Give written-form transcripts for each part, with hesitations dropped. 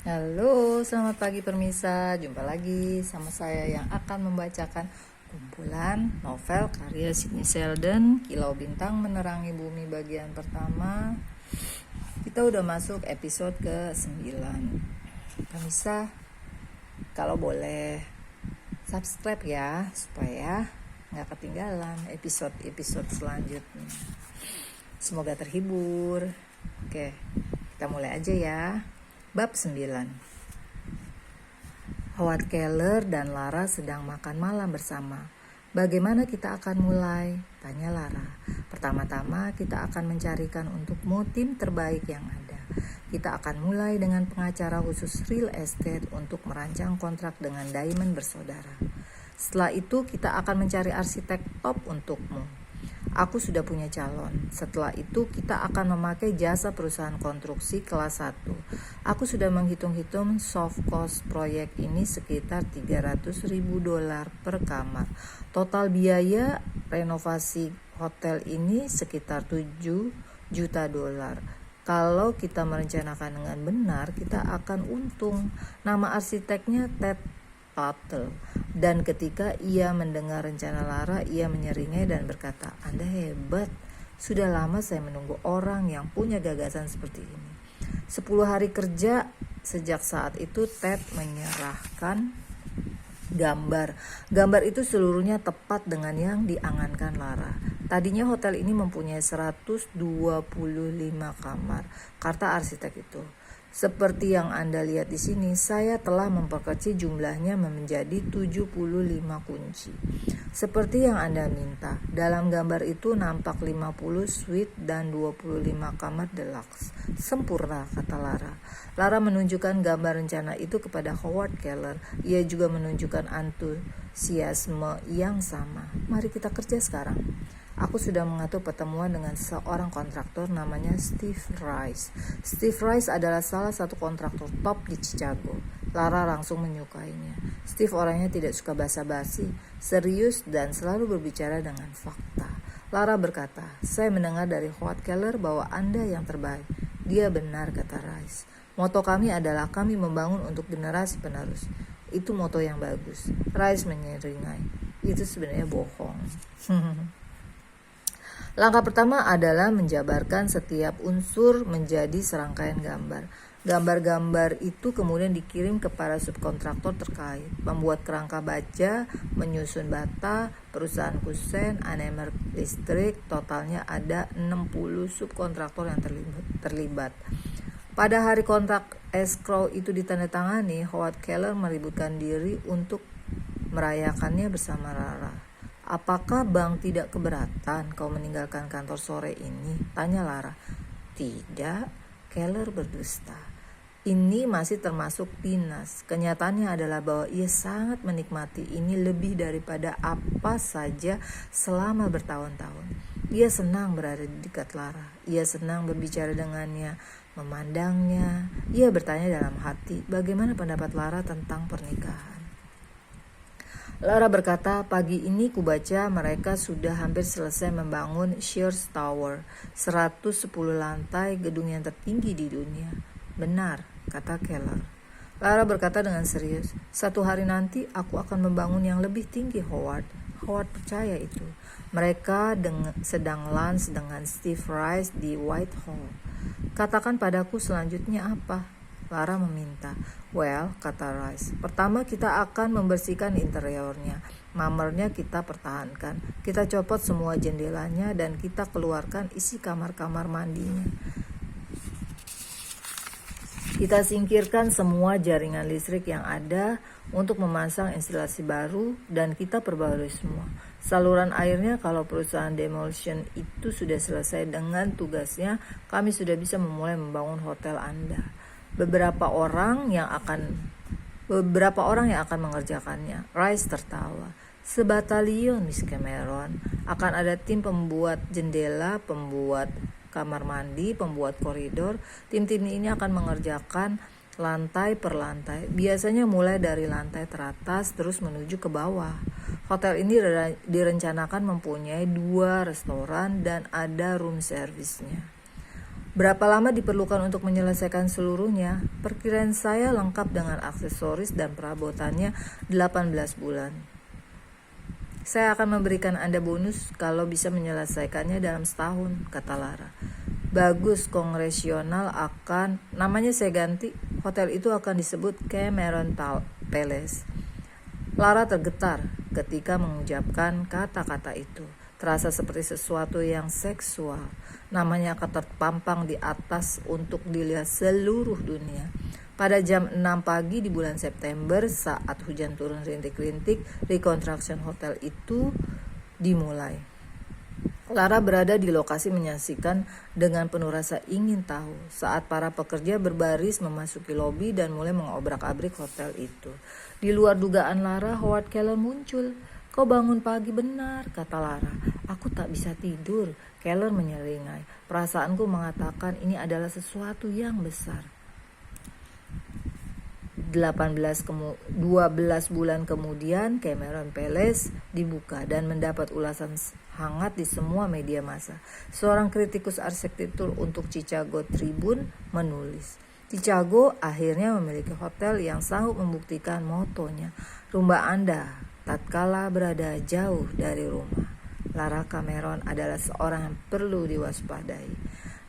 Halo, selamat pagi permisa. Jumpa lagi sama saya yang akan membacakan kumpulan novel karya Sidney Sheldon, Kilau Bintang Menerangi Bumi bagian pertama. Kita udah masuk episode ke-9. Permisa, kalau boleh subscribe ya, supaya nggak ketinggalan episode-episode selanjutnya. Semoga terhibur. Oke, kita mulai aja ya. Bab 9. Howard Keller dan Lara sedang makan malam bersama. Bagaimana kita akan mulai? Tanya Lara. Pertama-tama kita akan mencarikan untukmu tim terbaik yang ada. Kita akan mulai dengan pengacara khusus real estate untuk merancang kontrak dengan Diamond bersaudara. Setelah itu kita akan mencari arsitek top untukmu. Aku sudah punya calon. Setelah itu kita akan memakai jasa perusahaan konstruksi kelas 1. Aku sudah menghitung-hitung soft cost proyek ini sekitar $300.000 per kamar. Total biaya renovasi hotel ini sekitar $7 juta. Kalau kita merencanakan dengan benar, kita akan untung. Nama arsiteknya Ted Tuttle. Dan ketika ia mendengar rencana Lara, ia menyeringai dan berkata, "Anda hebat. Sudah lama saya menunggu orang yang punya gagasan seperti ini." 10 hari kerja sejak saat itu Ted menyerahkan gambar. Gambar itu seluruhnya tepat dengan yang diangankan Lara. Tadinya hotel ini mempunyai 125 kamar, kata arsitek itu. Seperti yang Anda lihat di sini, saya telah memperkecil jumlahnya menjadi 75 kunci. Seperti yang Anda minta, dalam gambar itu nampak 50 suite dan 25 kamar deluxe. Sempurna, kata Lara. Lara menunjukkan gambar rencana itu kepada Howard Keller. Ia juga menunjukkan antusiasme yang sama. Mari kita kerja sekarang. Aku sudah mengatur pertemuan dengan seorang kontraktor namanya Steve Rice. Steve Rice adalah salah satu kontraktor top di Chicago. Lara langsung menyukainya. Steve orangnya tidak suka basa-basi, serius dan selalu berbicara dengan fakta. Lara berkata, "Saya mendengar dari Howard Keller bahwa Anda yang terbaik." "Dia benar," kata Rice. "Moto kami adalah kami membangun untuk generasi penerus." "Itu moto yang bagus." Rice menyeringai. "Itu sebenarnya bohong." Langkah pertama adalah menjabarkan setiap unsur menjadi serangkaian gambar. Gambar-gambar itu kemudian dikirim kepada subkontraktor terkait, pembuat kerangka baja, menyusun bata, perusahaan kusen, Anemer listrik. Totalnya ada 60 subkontraktor yang terlibat. Pada hari kontrak escrow itu ditandatangani, Howard Keller meributkan diri untuk merayakannya bersama Lara. "Apakah Bang tidak keberatan kau meninggalkan kantor sore ini?" tanya Lara. "Tidak," Keller berdusta. "Ini masih termasuk dinas. Kenyataannya adalah bahwa ia sangat menikmati ini lebih daripada apa saja selama bertahun-tahun. Ia senang berada di dekat Lara. Ia senang berbicara dengannya, memandangnya. Ia bertanya dalam hati, bagaimana pendapat Lara tentang pernikahan. Lara berkata, "Pagi ini kubaca mereka sudah hampir selesai membangun Sears Tower, 110 lantai, gedung yang tertinggi di dunia." "Benar," kata Keller. Lara berkata dengan serius, "Satu hari nanti aku akan membangun yang lebih tinggi, Howard." Howard percaya itu. Mereka sedang lunch dengan Steve Rice di Whitehall. "Katakan padaku selanjutnya apa?" Lara meminta. "Well," kata Rice, "pertama kita akan membersihkan interiornya. Mamernya kita pertahankan. Kita copot semua jendelanya dan kita keluarkan isi kamar-kamar mandinya. Kita singkirkan semua jaringan listrik yang ada untuk memasang instalasi baru dan kita perbarui semua. Saluran airnya, kalau perusahaan demolition itu sudah selesai dengan tugasnya, kami sudah bisa memulai membangun hotel Anda. Beberapa orang yang akan mengerjakannya." Rice tertawa. "Sebatalion, Miss Cameron. Akan ada tim pembuat jendela, pembuat kamar mandi, pembuat koridor. Tim-tim ini akan mengerjakan lantai per lantai. Biasanya mulai dari lantai teratas terus menuju ke bawah. Hotel ini direncanakan mempunyai 2 restoran dan ada room service-nya." Berapa lama diperlukan untuk menyelesaikan seluruhnya? Perkiraan saya lengkap dengan aksesoris dan perabotannya 18 bulan. Saya akan memberikan Anda bonus kalau bisa menyelesaikannya dalam setahun, kata Lara. Bagus, Kongresional akan, namanya saya ganti, hotel itu akan disebut Cameron Palace. Lara tergetar ketika mengucapkan kata-kata itu. Terasa seperti sesuatu yang seksual. Namanya akan terpampang di atas untuk dilihat seluruh dunia. Pada jam 6 pagi di bulan September, saat hujan turun rintik-rintik, reconstruction hotel itu dimulai. Lara berada di lokasi menyaksikan dengan penuh rasa ingin tahu saat para pekerja berbaris memasuki lobi dan mulai mengobrak-abrik hotel itu. Di luar dugaan Lara, Howard Keller muncul. "Kau bangun pagi benar," kata Lara. "Aku tak bisa tidur," Keller menyeringai. "Perasaanku mengatakan ini adalah sesuatu yang besar." 12 bulan kemudian, Cameron Palace dibuka dan mendapat ulasan hangat di semua media massa. Seorang kritikus arsitektur untuk Chicago Tribune menulis, "Chicago akhirnya memiliki hotel yang sanggup membuktikan motonya, rumah Anda tatkala berada jauh dari rumah." Lara Cameron adalah seorang yang perlu diwaspadai.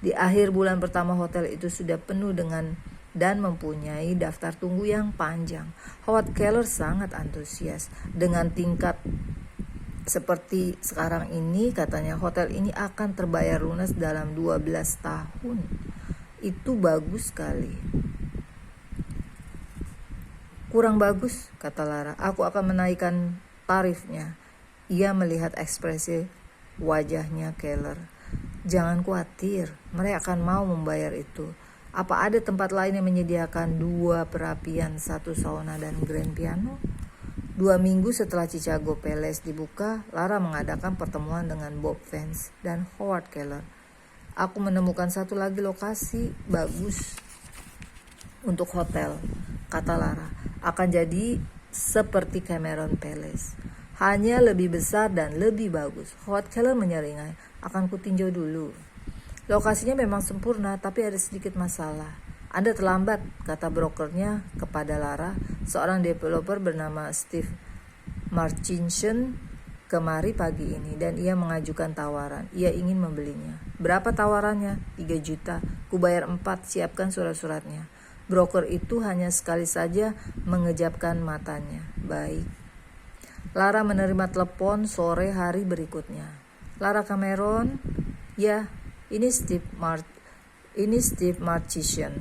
Di akhir bulan pertama hotel itu sudah penuh dan mempunyai daftar tunggu yang panjang. Howard Keller sangat antusias dengan tingkat seperti sekarang ini. Katanya hotel ini akan terbayar lunas dalam 12 tahun. Itu bagus sekali. "Kurang bagus," kata Lara. "Aku akan menaikkan tarifnya." Ia melihat ekspresi wajahnya Keller. "Jangan khawatir, mereka akan mau membayar itu. Apa ada tempat lain yang menyediakan 2 perapian, 1 sauna dan grand piano?" 2 minggu setelah Chicago Palace dibuka, Lara mengadakan pertemuan dengan Bob Vance dan Howard Keller. "Aku menemukan satu lagi lokasi bagus untuk hotel," kata Lara. "Akan jadi seperti Cameron Palace, hanya lebih besar dan lebih bagus." Howard Keller menyeringai. "Akan kutinjau dulu." "Lokasinya memang sempurna, tapi ada sedikit masalah." "Anda terlambat," kata brokernya kepada Lara. "Seorang developer bernama Steve Marchinson kemari pagi ini dan ia mengajukan tawaran. Ia ingin membelinya." "Berapa tawarannya?" 3 juta. "Kubayar 4, siapkan surat-suratnya." Broker itu hanya sekali saja mengejapkan matanya. "Baik." Lara menerima telepon sore hari berikutnya. "Lara Cameron?" "Ya, ini Steve Marchinson.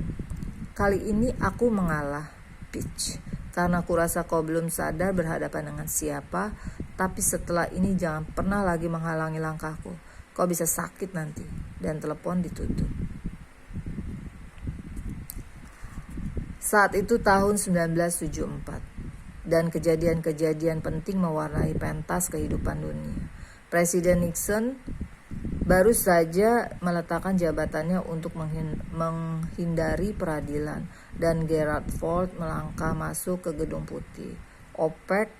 Kali ini aku mengalah, Peach, karena kurasa kau belum sadar berhadapan dengan siapa. Tapi setelah ini jangan pernah lagi menghalangi langkahku. Kau bisa sakit nanti." Dan telepon ditutup. Saat itu tahun 1974 dan kejadian-kejadian penting mewarnai pentas kehidupan dunia. Presiden Nixon baru saja meletakkan jabatannya untuk menghindari peradilan dan Gerald Ford melangkah masuk ke Gedung Putih. OPEC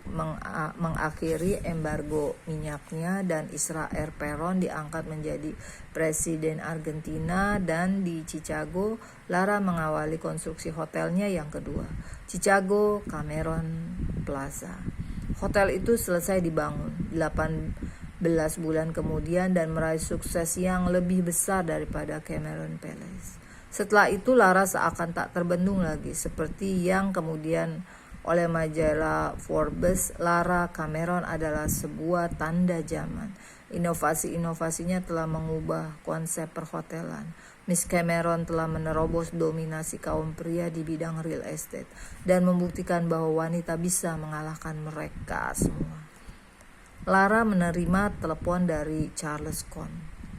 mengakhiri embargo minyaknya dan Israel Peron diangkat menjadi presiden Argentina. Dan di Chicago, Lara mengawali konstruksi hotelnya yang kedua, Chicago Cameron Plaza. Hotel itu selesai dibangun 18 bulan kemudian dan meraih sukses yang lebih besar daripada Cameron Palace. Setelah itu Lara seakan tak terbendung lagi, seperti yang kemudian oleh majalah Forbes. Lara Cameron adalah sebuah tanda zaman. Inovasi-inovasinya telah mengubah konsep perhotelan. Miss Cameron telah menerobos dominasi kaum pria di bidang real estate dan membuktikan bahwa wanita bisa mengalahkan mereka semua. Lara menerima telepon dari Charles Cohn.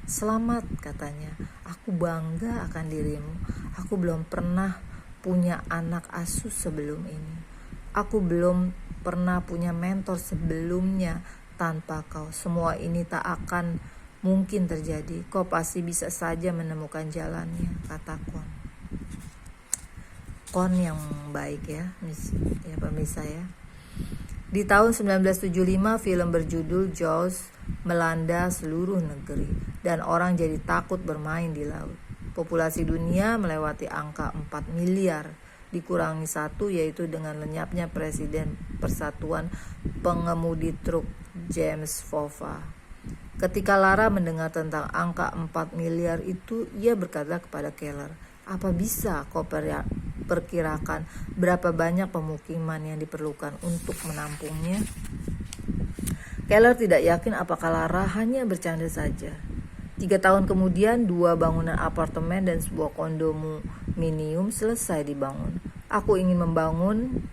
"Selamat," katanya. "Aku bangga akan dirimu. Aku belum pernah punya anak asuh sebelum ini. Aku belum pernah punya mentor sebelumnya tanpa kau. Semua ini tak akan mungkin terjadi. Kau pasti bisa saja menemukan jalannya," kata Cohn. Cohn yang baik ya pemirsa ya. Di tahun 1975 film berjudul Jaws melanda seluruh negeri dan orang jadi takut bermain di laut. Populasi dunia melewati angka 4 miliar, dikurangi 1 yaitu dengan lenyapnya Presiden Persatuan Pengemudi Truk James Fova. Ketika Lara mendengar tentang angka 4 miliar itu, ia berkata kepada Keller, "Apa bisa kau perkirakan berapa banyak pemukiman yang diperlukan untuk menampungnya?" Keller tidak yakin apakah Lara hanya bercanda saja. 3 tahun kemudian, 2 bangunan apartemen dan sebuah kondominium selesai dibangun. "Aku ingin membangun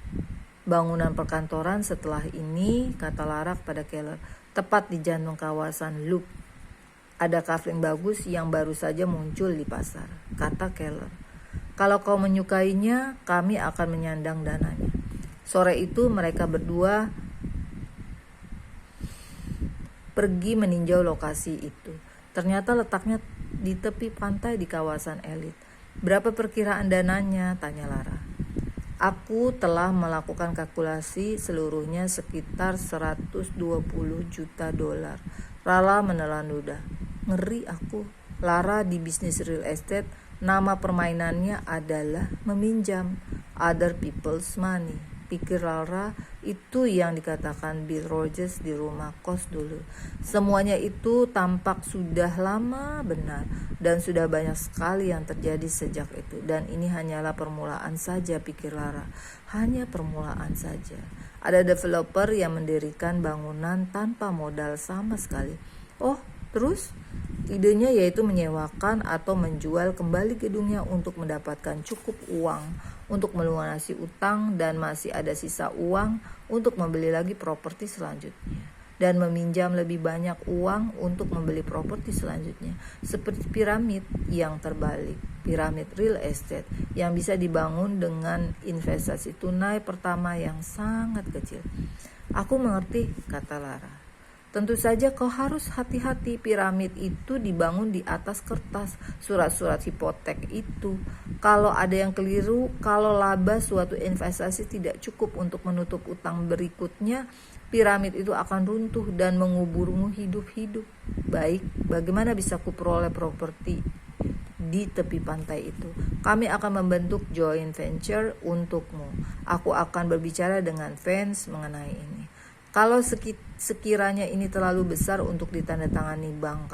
bangunan perkantoran setelah ini," kata Lara kepada Keller, "tepat di jantung kawasan Loop. Ada kafe bagus yang baru saja muncul di pasar," kata Keller. "Kalau kau menyukainya, kami akan menyandang dananya." Sore itu mereka berdua pergi meninjau lokasi itu. Ternyata letaknya di tepi pantai di kawasan elit. "Berapa perkiraan dananya?" tanya Lara. "Aku telah melakukan kalkulasi, seluruhnya sekitar 120 juta dolar. Lara menelan ludah. "Ngeri aku. Lara di bisnis real estate, nama permainannya adalah meminjam other people's money," pikir Lara. Itu yang dikatakan Bill Rogers di rumah kos dulu. Semuanya itu tampak sudah lama benar, dan sudah banyak sekali yang terjadi sejak itu. Dan ini hanyalah permulaan saja, pikir Lara. Hanya permulaan saja. Ada developer yang mendirikan bangunan tanpa modal sama sekali. Oh, terus? Idenya yaitu menyewakan atau menjual kembali gedungnya untuk mendapatkan cukup uang untuk melunasi utang, dan masih ada sisa uang untuk membeli lagi properti selanjutnya, dan meminjam lebih banyak uang untuk membeli properti selanjutnya. Seperti piramid yang terbalik, piramid real estate yang bisa dibangun dengan investasi tunai pertama yang sangat kecil. "Aku mengerti," kata Lara. "Tentu saja kau harus hati-hati. Piramid itu dibangun di atas kertas, surat-surat hipotek itu. Kalau ada yang keliru, kalau laba suatu investasi tidak cukup untuk menutup utang berikutnya, piramid itu akan runtuh dan menguburmu hidup-hidup. Baik, bagaimana bisa kuperoleh properti di tepi pantai itu? Kami akan membentuk joint venture untukmu. Aku akan berbicara dengan Vance mengenai ini. Kalau sekiranya ini terlalu besar untuk ditandatangani bank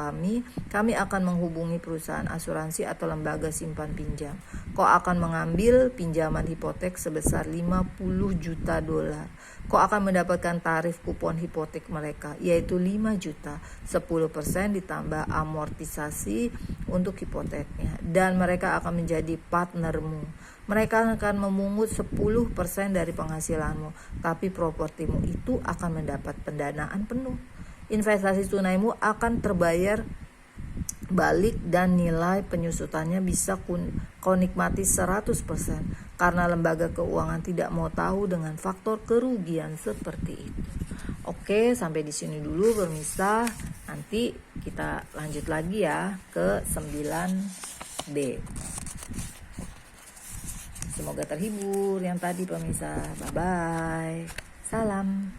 kami akan menghubungi perusahaan asuransi atau lembaga simpan pinjam. Kau akan mengambil pinjaman hipotek sebesar 50 juta dolar. Kau akan mendapatkan tarif kupon hipotek mereka, yaitu 5 juta, 10% ditambah amortisasi untuk hipoteknya, dan mereka akan menjadi partnermu. Mereka akan memungut 10% dari penghasilanmu, tapi propertimu itu akan mendapat pendanaan penuh. Investasi tunaimu akan terbayar balik dan nilai penyusutannya bisa kau nikmati 100%, karena lembaga keuangan tidak mau tahu dengan faktor kerugian seperti itu. Oke, sampai di sini dulu pemirsa. Nanti kita lanjut lagi ya ke 9B. Semoga terhibur yang tadi pemirsa. Bye-bye. Salam.